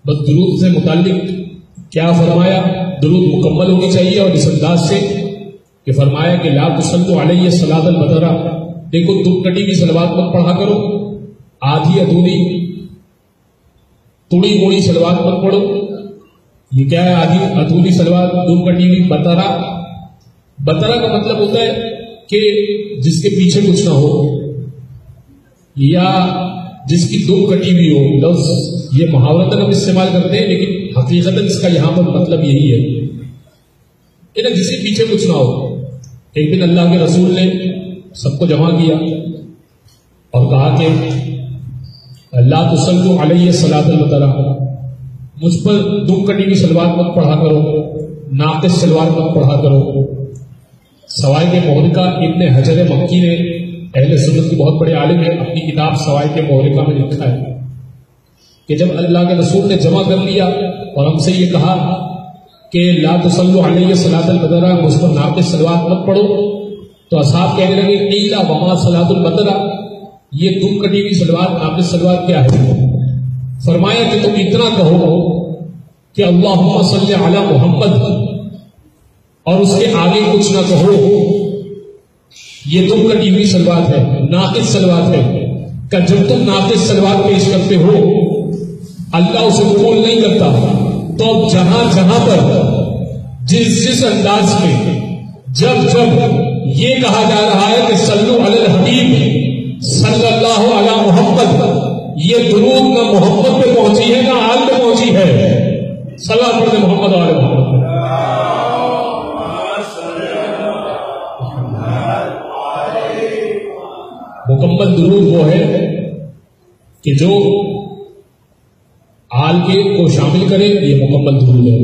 بس درود سے متعلق کیا فرمایا؟ درود مکمل ہونی چاہیے، اور اس انداز سے کہ فرمایا کہ لا تصلوا علیہ صلاۃ البدرہ، دیکھو دم کٹی کی صلوات مت پڑھا کرو، آدھی ادھوری توڑی موڑی صلوات مت پڑھو۔ یہ کیا ہے آدھی ادھوری صلوات؟ دم کٹی ہوئی بطرہ، بطرہ کا مطلب ہوتا ہے کہ جس کے پیچھے کچھ نہ ہو یا جس کی دم کٹی ہوئی ہو۔ لفظ یہ محاورتاً ہم استعمال کرتے ہیں، لیکن حقیقتاً اس کا یہاں پر مطلب یہی ہے کہ نا جس کے پیچھے کچھ نہ ہو۔ ایک دن اللہ کے رسول نے سب کو جمع کیا اور کہا کہ لا تصلوا علیہ صلاۃ البدرہ، مجھ پر دم کٹی کی صلوات مت پڑھا کرو، ناقص صلوات مت پڑھا کرو۔ سوائے کے محرقہ ابن حجر مکی نے، اہل سنت کے بہت بڑے عالم ہیں، اپنی کتاب سوائے کے محرقہ میں لکھا ہے کہ جب اللہ کے رسول نے جمع کر لیا اور ہم سے یہ کہا کہ لا تصلوا علیہ صلاۃ البدرہ، مجھ پر ناقص صلوات مت پڑھو، تو اصحاب کہنے لگے قیل وما صلاۃ البدرہ، یہ دم کٹی ہوئی صلوات ناقص صلوات کیا ہے؟ فرمایا کہ تم اتنا کہو کہ اللہم صلی علی محمد اور اس کے آگے کچھ نہ کہو، یہ دم کٹی ہوئی صلوات ہے، ناقص صلوات ہے۔ کہ جب تم ناقص صلوات پیش کرتے ہو اللہ اسے قبول نہیں کرتا، تو جہاں جہاں پر جس انداز میں جب یہ کہا جا رہا ہے کہ صلو علی الحبیب صلی اللہ علی محمد، یہ درود نہ محمد پہ پہنچی ہے نہ آل پہ پہنچی ہے، صلاۃ پڑھتے محمد علی محمد۔ مکمل درود وہ ہے کہ جو آل کے کو شامل کرے، یہ مکمل درود ہے۔